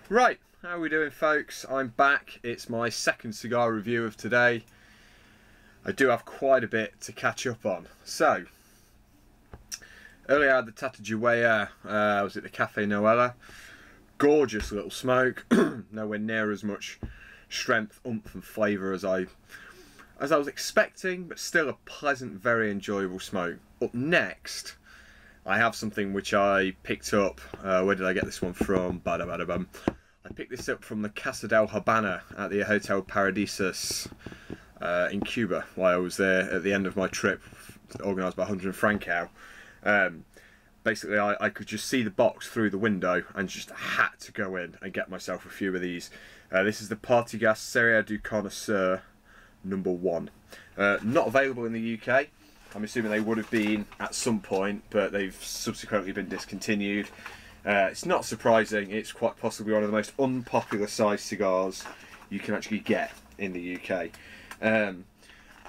Right, how are we doing, folks? I'm back. It's my second cigar review of today. I do have quite a bit to catch up on. So, earlier I had the Tatajuea, was it the Cafe Noella? Gorgeous little smoke, nowhere near as much strength, oomph and flavour as I was expecting, but still a pleasant, very enjoyable smoke. Up next, I have something which I picked up. Where did I get this one from? I picked this up from the Casa del Habana at the Hotel Paradisus in Cuba while I was there at the end of my trip, organised by Hunter and Francow. Basically, I could just see the box through the window and just had to go in and get myself a few of these. This is the Partagas Serie Du Connasisseur #1. Not available in the UK. I'm assuming they would have been at some point, but they've subsequently been discontinued. It's not surprising. It's quite possibly one of the most unpopular sized cigars you can actually get in the UK.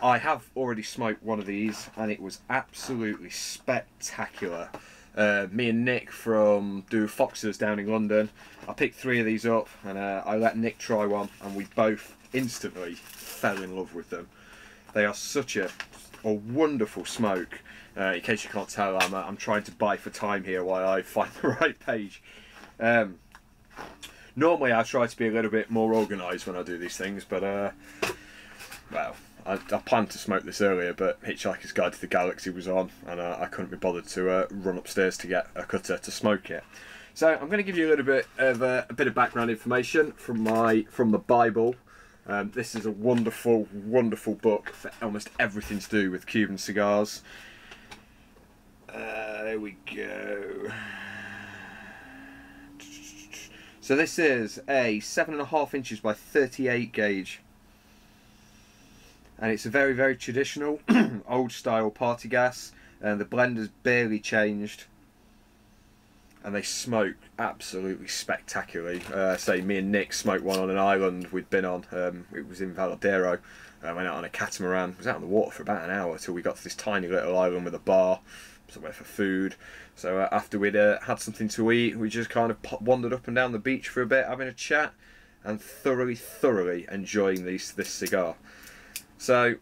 I have already smoked one of these and it was absolutely spectacular. Me and Nick from Do Foxes down in London, I picked 3 of these up and I let Nick try one and we both instantly fell in love with them. They are such a wonderful smoke. In case you can't tell, I'm trying to buy for time here while I find the right page. Normally I try to be a little bit more organised when I do these things, but well, I planned to smoke this earlier, but Hitchhiker's Guide to the Galaxy was on and I couldn't be bothered to run upstairs to get a cutter to smoke it. So I'm going to give you a little bit of background information from the Bible. This is a wonderful, wonderful book for almost everything to do with Cuban cigars. There we go. So this is a 7.5 inches by 38 gauge. And it's a very, very traditional, old style Partagas. And the blender's barely changed. And they smoke absolutely spectacularly. Say me and Nick smoked one on an island we'd been on. It was in Valadero. Went out on a catamaran. Was out on the water for about an hour till we got to this tiny little island with a bar, somewhere for food. So after we'd had something to eat, we just kind of wandered up and down the beach for a bit, having a chat, and thoroughly enjoying this cigar. So,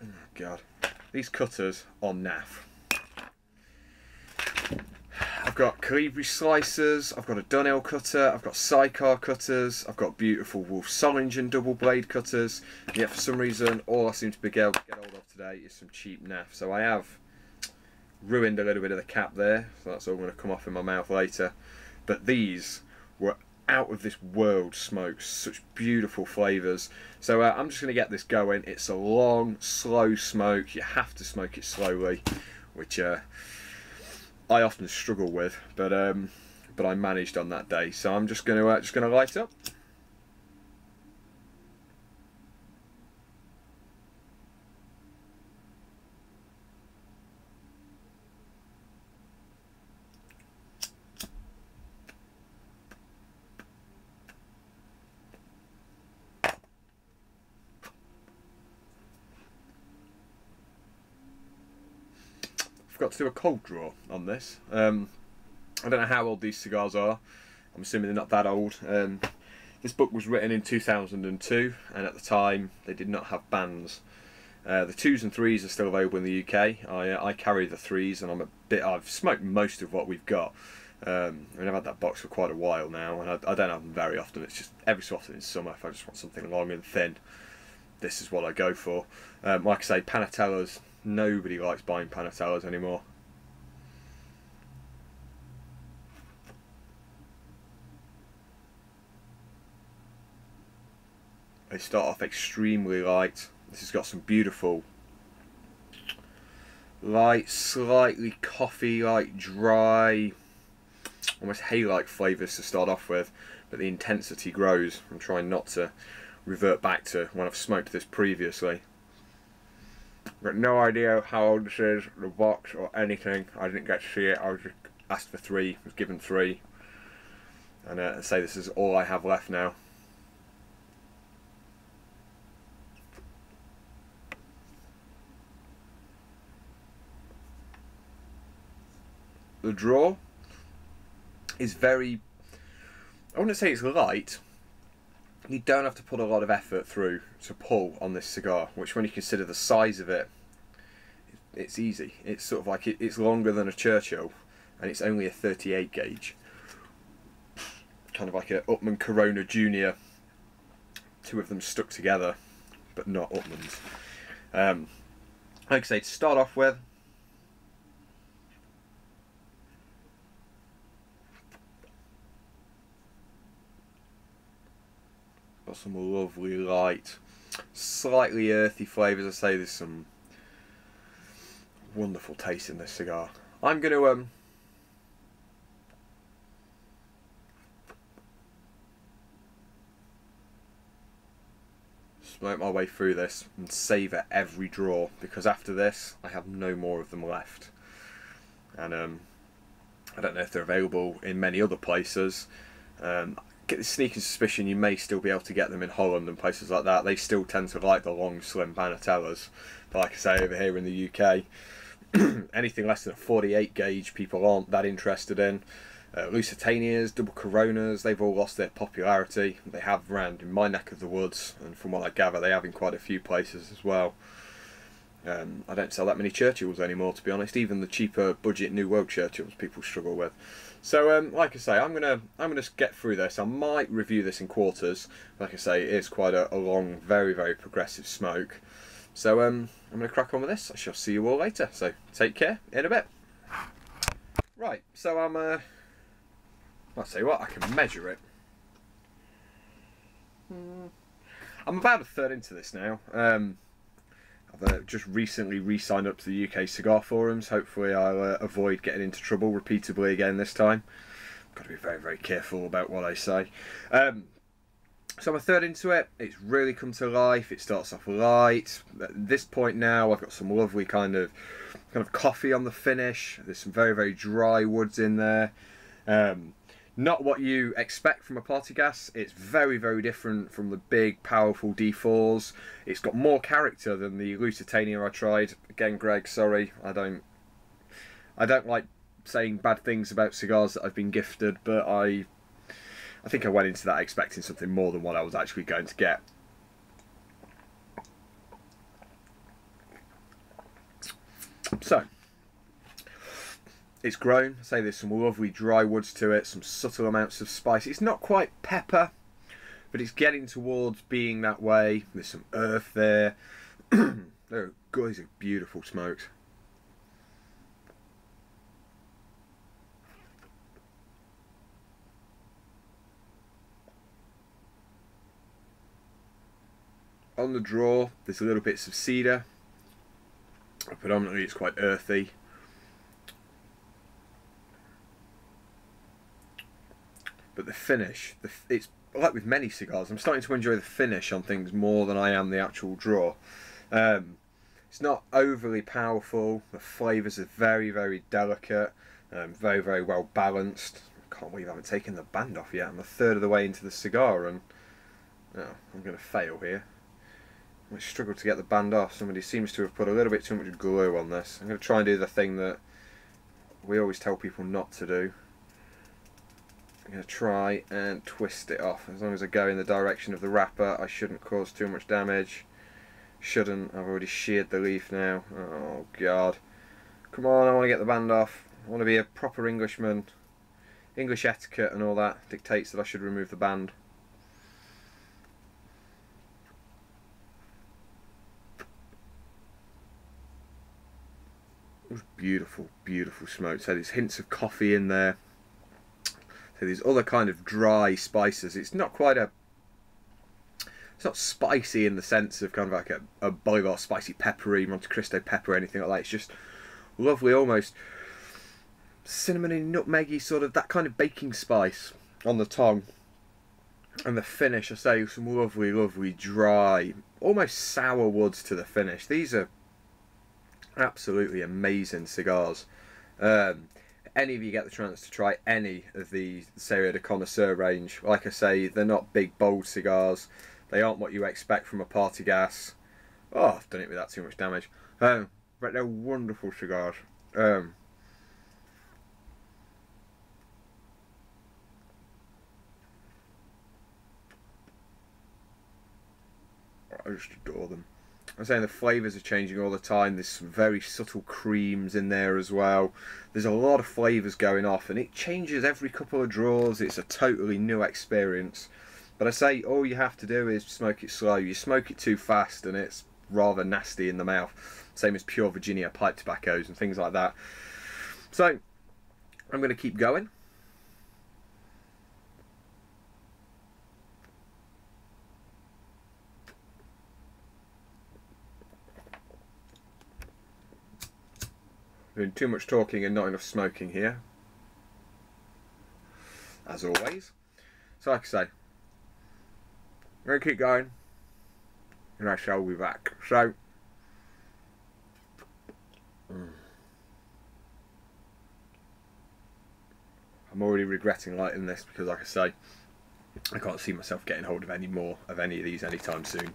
oh God, these cutters are naff. I've got Calibri slicers, I've got a Dunhill cutter, I've got sidecar cutters, I've got beautiful Wolf Solingen double blade cutters, and yet for some reason all I seem to be able to get hold of today is some cheap naff. So I have ruined a little bit of the cap there, so that's all going to come off in my mouth later. But these were out of this world smokes, such beautiful flavours. So I'm just going to get this going. It's a long, slow smoke. You have to smoke it slowly, which I often struggle with, but I managed on that day. So I'm just going to light up. Got to do a cold draw on this. I don't know how old these cigars are. I'm assuming they're not that old. This book was written in 2002 and at the time they did not have bands. The 2s and 3s are still available in the UK. I carry the 3s and I've smoked most of what we've got. I mean, I've had that box for quite a while now and I don't have them very often. It's just every so often in summer if I just want something long and thin, this is what I go for. Like I say, Panatellas. Nobody likes buying Panatellas anymore. They start off extremely light. This has got some beautiful light, slightly coffee-like, dry, almost hay-like flavours to start off with, but the intensity grows. I'm trying not to revert back to when I've smoked this previously. Got no idea how old this is, the box or anything. I didn't get to see it. I was just asked for 3, was given 3, and say this is all I have left now. The draw is very I wouldn't say it's light. You don't have to put a lot of effort through to pull on this cigar, which when you consider the size of it, it's easy. It's sort of like it's longer than a Churchill, and it's only a 38 gauge. Kind of like a Upmann Corona Junior. Two of them stuck together, but not Upmann's. Like I say, to start off with, got some lovely light, slightly earthy flavours. I say there's some wonderful taste in this cigar. I'm going to smoke my way through this and savour every draw, because after this I have no more of them left. And I don't know if they're available in many other places. Get the sneaking suspicion you may still be able to get them in Holland and places like that. They still tend to like the long slim Panatellas, but like I say, over here in the UK, anything less than a 48 gauge people aren't that interested in. Lusitanias, double Coronas, they've all lost their popularity. They have around in my neck of the woods, and from what I gather they have in quite a few places as well. I don't sell that many Churchills anymore, to be honest. Even the cheaper budget New World Churchills people struggle with. So like I say, I'm gonna get through this. I might review this in quarters. Like I say, it is quite a long, very, very progressive smoke. So I'm gonna crack on with this. I shall see you all later. So take care, in a bit. Right, so I'll tell you what, I can measure it. I'm about a third into this now. I've just recently re-signed up to the UK cigar forums. Hopefully I'll avoid getting into trouble repeatedly again this time. Got to be very, very careful about what I say. So I'm a third into it. It's really come to life. It starts off light. At this point now, I've got some lovely kind of coffee on the finish. There's some very, very dry woods in there. Not what you expect from a Partagas. It's very, very different from the big, powerful D4s. It's got more character than the Lusitania I tried. Again, Greg, sorry, I don't like saying bad things about cigars that I've been gifted, but I think I went into that expecting something more than what I was actually going to get. So, it's grown. I say there's some lovely dry woods to it, some subtle amounts of spice. It's not quite pepper, but it's getting towards being that way. There's some earth there. They're good. These are beautiful smokes. On the draw, there's little bits of cedar. Predominantly, it's quite earthy. But the finish, it's like with many cigars, I'm starting to enjoy the finish on things more than I am the actual draw. It's not overly powerful. The flavours are very, very delicate, very, very well balanced. I can't believe I haven't taken the band off yet. I'm a third of the way into the cigar and I'm going to fail here. I struggled to get the band off. Somebody seems to have put a little bit too much glue on this. I'm going to try and do the thing that we always tell people not to do. I'm going to try and twist it off. As long as I go in the direction of the wrapper, I shouldn't cause too much damage. Shouldn't. I've already sheared the leaf now. Oh God. Come on, I want to get the band off. I want to be a proper Englishman. English etiquette and all that dictates that I should remove the band. Beautiful, beautiful smoke. So there's hints of coffee in there. So there's other kind of dry spices. It's not quite a... It's not spicy in the sense of kind of like a Bolivar spicy peppery, Monte Cristo pepper or anything like that. It's just lovely, almost cinnamony, nutmeggy, sort of that kind of baking spice on the tongue. And the finish, I say, some lovely, lovely dry, almost sour woods to the finish. These are absolutely amazing cigars. Any of you get the chance to try any of the Serie Du Connasisseur range, like I say, they're not big bold cigars. They aren't what you expect from a Partagas. Oh, I've done it without too much damage. But they're wonderful cigars. I just adore them. I'm saying the flavours are changing all the time. There's some very subtle creams in there as well. There's a lot of flavours going off, and it changes every couple of draws. It's a totally new experience. But I say all you have to do is smoke it slow. You smoke it too fast and it's rather nasty in the mouth. Same as pure Virginia pipe tobaccos and things like that. So I'm going to keep going. Doing too much talking and not enough smoking here, as always. So like I say, I'm going to keep going and I shall be back. So I'm already regretting lighting this because, like I say, I can't see myself getting hold of any more of any of these anytime soon.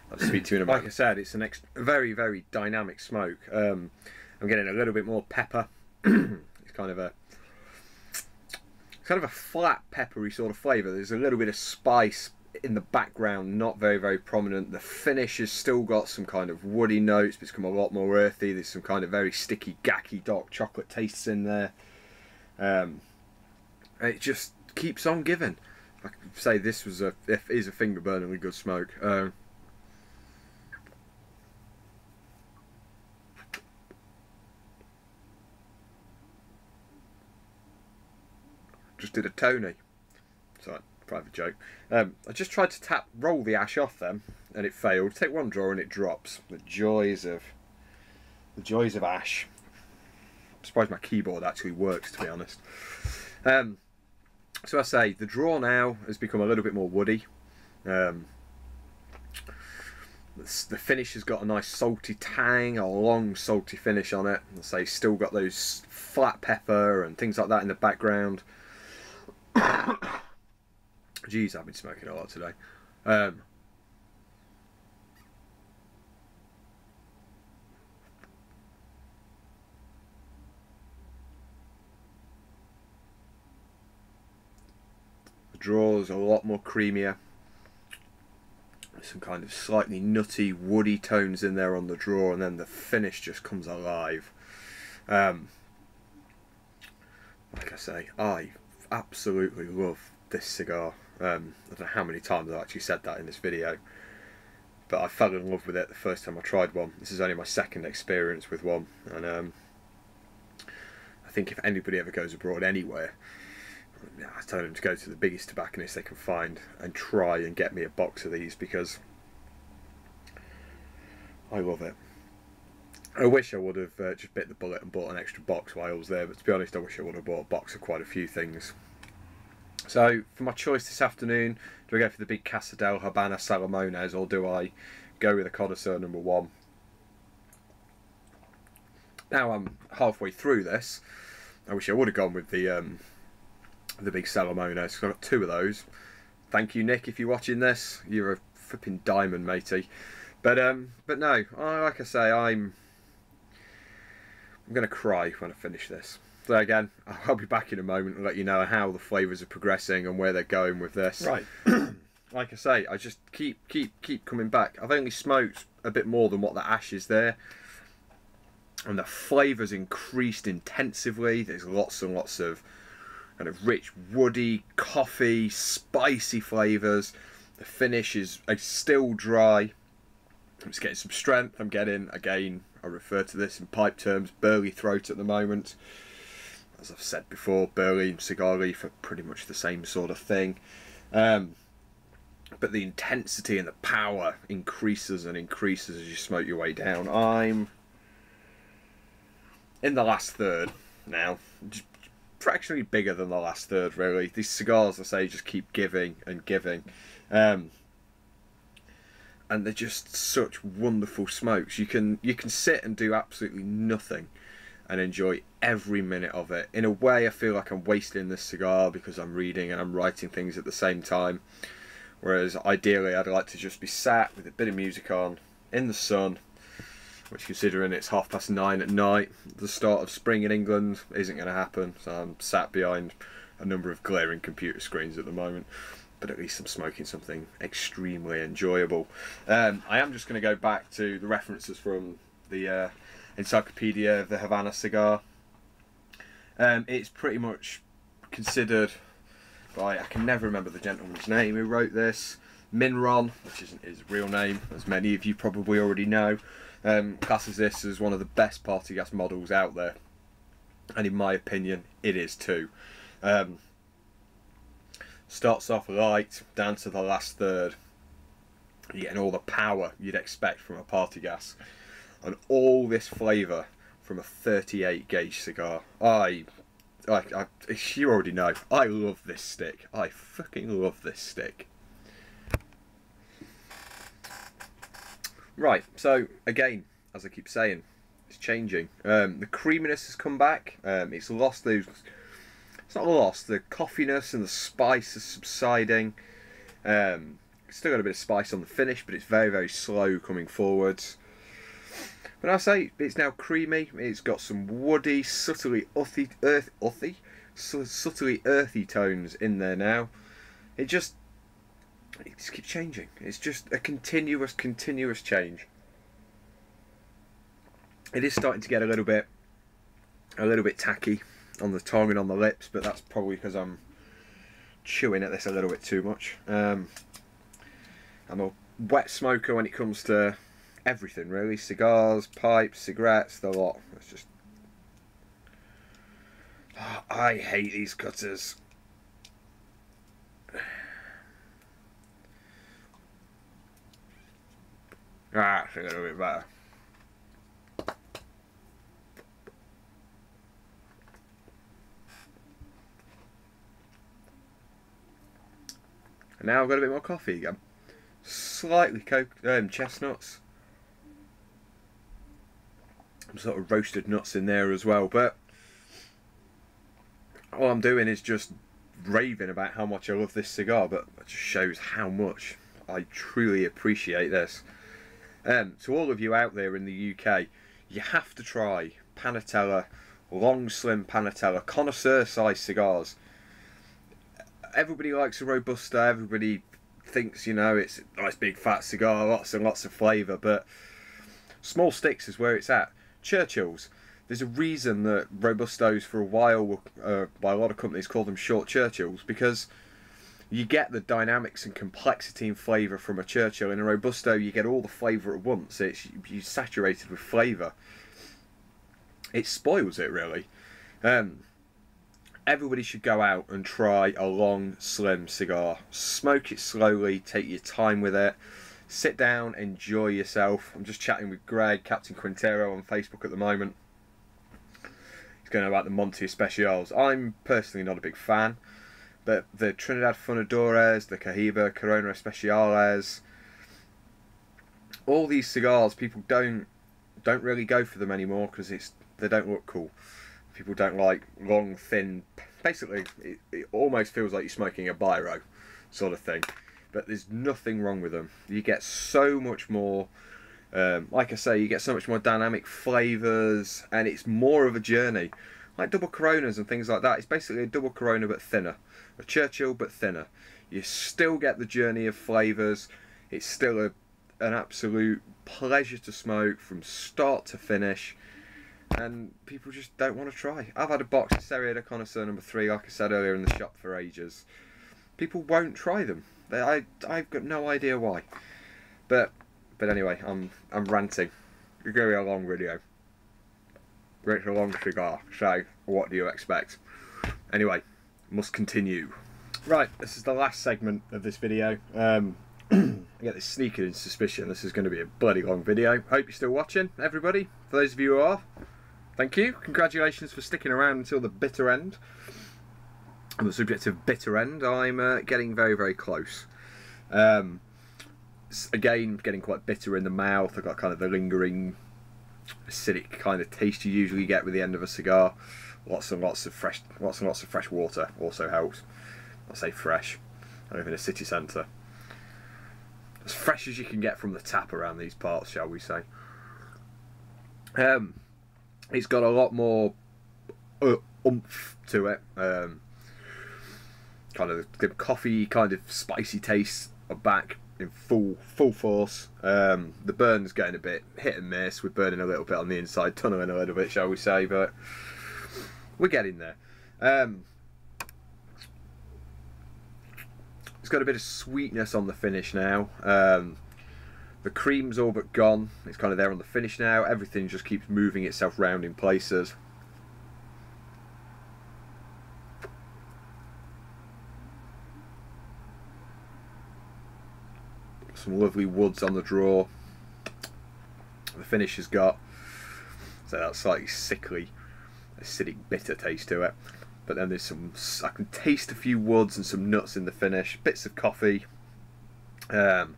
I'll speak to you in a moment. Like I said, it's a very, very dynamic smoke. I'm getting a little bit more pepper. It's kind of a flat peppery sort of flavour. There's a little bit of spice in the background, not very, very prominent. The finish has still got some kind of woody notes, but it's become a lot more earthy. There's some kind of very sticky, gacky, dark chocolate tastes in there. It just keeps on giving. I could say this is a finger-burningly good smoke. Just did a Tony. Sorry, private joke. I just tried to roll the ash off them, and it failed. Take one draw and it drops. The joys of ash. I'm surprised my keyboard actually works, to be honest. So I say the draw now has become a little bit more woody. The finish has got a nice salty tang, a long salty finish on it. I say still got those flat pepper and things like that in the background. Jeez, I've been smoking a lot today. The draw's a lot more creamier. There's some kind of slightly nutty, woody tones in there on the draw, and then the finish just comes alive. Like I say, I absolutely love this cigar. I don't know how many times I've actually said that in this video, but I fell in love with it the first time I tried one. This is only my second experience with one, and I think if anybody ever goes abroad anywhere, I tell them to go to the biggest tobacconist they can find and try and get me a box of these, because I love it. I wish I would have just bit the bullet and bought an extra box while I was there, but to be honest, I wish I would have bought a box of quite a few things. So, for my choice this afternoon, do I go for the big Casa del Habana Salamones, or do I go with a Connasisseur No1? Now I'm halfway through this. I wish I would have gone with the big Salamones, because I've got two of those. Thank you, Nick, if you're watching this. You're a flipping diamond, matey. But no, like I say, I'm going to cry when I finish this. So again, I'll be back in a moment and let you know how the flavours are progressing and where they're going with this. Right. Like I say, I just keep coming back. I've only smoked a bit more than what the ash is there, and the flavours increased intensively. There's lots and lots of kind of rich, woody, coffee, spicy flavours. The finish is still dry. I'm just getting some strength. I'm getting, again, I refer to this in pipe terms, burley throat at the moment. As I've said before, burley and cigar leaf are pretty much the same sort of thing. But the intensity and the power increases and increases as you smoke your way down. I'm in the last third now. Just fractionally bigger than the last third, really. These cigars, I say, just keep giving and giving. And they're just such wonderful smokes. You can sit and do absolutely nothing and enjoy every minute of it. In a way, I feel like I'm wasting this cigar because I'm reading and I'm writing things at the same time. Whereas ideally, I'd like to just be sat with a bit of music on in the sun, which, considering it's 9:30 at night, the start of spring in England isn't going to happen. So I'm sat behind a number of glaring computer screens at the moment, but at least I'm smoking something extremely enjoyable. I am just going to go back to the references from the Encyclopedia of the Havana cigar. It's pretty much considered by, I can never remember the gentleman's name who wrote this, Minron, which isn't his real name, as many of you probably already know, classes this as one of the best Partagas models out there, and in my opinion it is too. Starts off light, down to the last third, you're getting all the power you'd expect from a Partagas, and all this flavour from a 38 gauge cigar. You already know, I love this stick. I fucking love this stick. Right, so again, as I keep saying, it's changing. The creaminess has come back. It's lost those. It's not lost. The coffiness and the spice is subsiding. It's still got a bit of spice on the finish, but it's very, very slow coming forwards. But I'll say it's now creamy. It's got some woody, subtly earthy tones in there now. It just keeps changing. It's just a continuous change. It is starting to get a little bit tacky on the tongue and on the lips, but that's probably because I'm chewing at this a little bit too much. I'm a wet smoker when it comes to everything, really. Cigars, pipes, cigarettes, the lot. It's just, oh, I hate these cutters. That's a little bit better. And now I've got a bit more coffee again. Slightly chestnuts. Some sort of roasted nuts in there as well. But all I'm doing is just raving about how much I love this cigar. But it just shows how much I truly appreciate this. To all of you out there in the UK, you have to try Panatella, long slim Panatella, connoisseur size cigars. Everybody likes a Robusta, everybody thinks, you know, it's a nice big fat cigar, lots and lots of flavour, but small sticks is where it's at. Churchills, there's a reason that Robustos for a while were, by a lot of companies, call them short Churchills, because you get the dynamics and complexity and flavour from a Churchill. In a Robusto, you get all the flavour at once. You're saturated with flavour. It spoils it, really. Everybody should go out and try a long, slim cigar. Smoke it slowly, take your time with it. Sit down, enjoy yourself. I'm just chatting with Greg, Captain Quintero, on Facebook at the moment. He's going about the Monte Especials. I'm personally not a big fan, but the Trinidad Funadores, the Cahiba, Corona Especiales, all these cigars, people don't really go for them anymore because they don't look cool. People don't like long, thin. Basically, it almost feels like you're smoking a biro sort of thing. But there's nothing wrong with them. You get so much more, like I say, you get so much more dynamic flavours, and it's more of a journey. Like double Coronas and things like that. It's basically a double Corona but thinner. A Churchill but thinner. You still get the journey of flavours. It's still an absolute pleasure to smoke from start to finish. And people just don't want to try. I've had a box of Serie Du Connasisseur No. 3, like I said earlier, in the shop for ages. People won't try them. I've got no idea why. But anyway, I'm ranting. It's going to be a long video. It's a long cigar, so what do you expect? Anyway, must continue. Right, this is the last segment of this video. I get this sneaking suspicion this is going to be a bloody long video. Hope you're still watching, everybody. For those of you who are, thank you. Congratulations for sticking around until the bitter end. On the subject of bitter end, I'm getting very, very close. Again, getting quite bitter in the mouth. I've got kind of the lingering acidic kind of taste you usually get with the end of a cigar. Lots and lots of fresh water also helps. I'll say fresh. I live in a city centre. As fresh as you can get from the tap around these parts, shall we say. It's got a lot more oomph to it. kind of the coffee, kind of spicy tastes are back in full force. The burn's getting a bit hit and miss. We're burning a little bit on the inside, tunneling a little bit, shall we say, but we're getting there. It's got a bit of sweetness on the finish now. The cream's all but gone. It's kind of there on the finish now. Everything just keeps moving itself round in places. Some lovely woods on the draw. The finish has got, so that slightly sickly, acidic, bitter taste to it. But then there's some, I can taste a few woods and some nuts in the finish, bits of coffee. But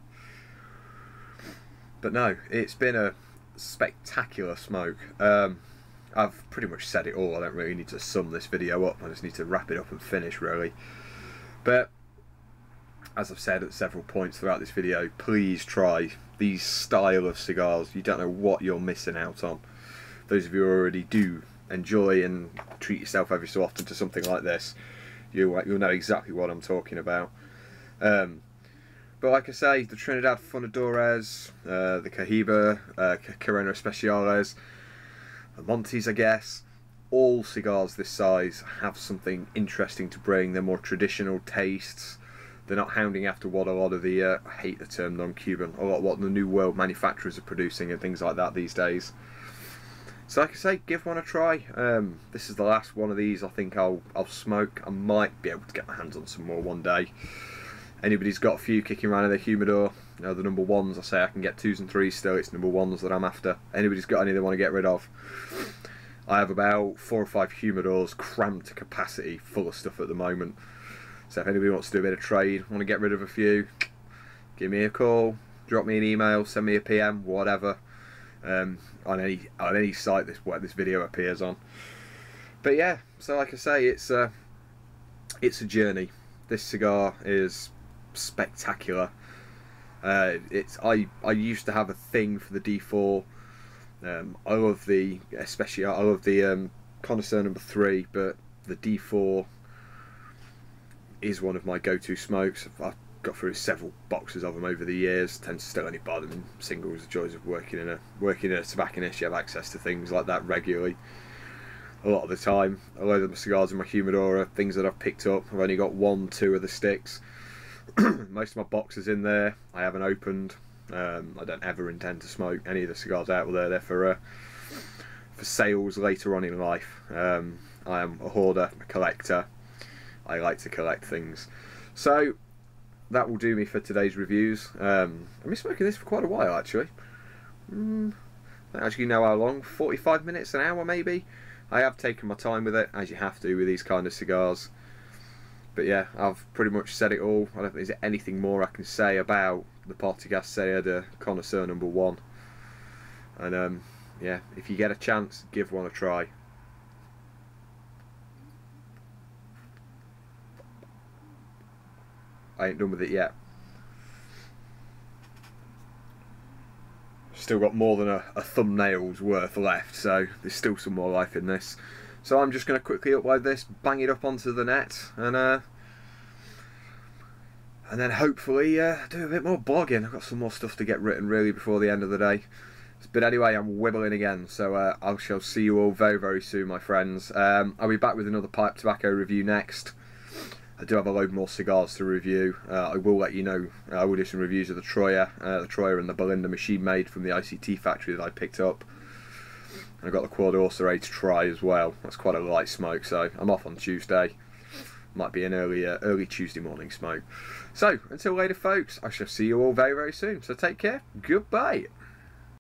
no, it's been a spectacular smoke. I've pretty much said it all. I don't really need to sum this video up. I just need to wrap it up and finish, really. But as I've said at several points throughout this video, please try these style of cigars. You don't know what you're missing out on. Those of you who already do enjoy and treat yourself every so often to something like this, you'll know exactly what I'm talking about. But like I say, the Trinidad Fundadores, the Cohiba, Corona Especiales, the Montes, I guess, all cigars this size have something interesting to bring. They're more traditional tastes. They're not hounding after what a lot of the, I hate the term non-Cuban, a lot of what the New World manufacturers are producing and things like that these days. So like I say, give one a try. This is the last one of these I think I'll smoke. I might be able to get my hands on some more one day. Anybody's got a few kicking around in their humidor, you know, the number ones, I say I can get 2s and 3s still, it's number ones that I'm after. Anybody's got any they want to get rid of. I have about 4 or 5 humidors crammed to capacity, full of stuff at the moment. So if anybody wants to do a bit of trade, want to get rid of a few, give me a call, drop me an email, send me a PM, whatever, on any site this video appears on. But yeah, so like I say, it's a journey. This cigar is spectacular. I used to have a thing for the D4. I love the Connasisseur No. 3, but the D4 is one of my go-to smokes. I've got through several boxes of them over the years. Tend to still only buy them in singles. The joys of working in a tobacconist, you have access to things like that regularly. A lot of the time, a load of the cigars in my humidor are things that I've picked up. I've only got 1, 2 of the sticks. Most of my boxes in there I haven't opened. I don't ever intend to smoke any of the cigars out there. They're for sales later on in life. I am a hoarder, a collector. I like to collect things. So that will do me for today's reviews. I've been smoking this for quite a while actually. I don't actually know how long, 45 minutes, an hour maybe. I have taken my time with it, as you have to with these kind of cigars. But yeah, I've pretty much said it all. I don't think there's anything more I can say about the Partagas Serie Du Connasisseur No. 1. And yeah, if you get a chance, give one a try. I ain't done with it yet. Still got more than a thumbnail's worth left, so there's still some more life in this. So I'm just going to quickly upload this, bang it up onto the net, and then hopefully do a bit more blogging. I've got some more stuff to get written really before the end of the day. But anyway, I'm wibbling again, so I shall see you all very, very soon, my friends. I'll be back with another pipe tobacco review next. I do have a load more cigars to review. I will let you know. I will do some reviews of the Troya and the Belinda machine made from the ICT factory that I picked up. And I've got the Quad Auxerre to try as well. That's quite a light smoke, so I'm off on Tuesday. Might be an early Tuesday morning smoke. So until later, folks, I shall see you all very, very soon. So take care. Goodbye.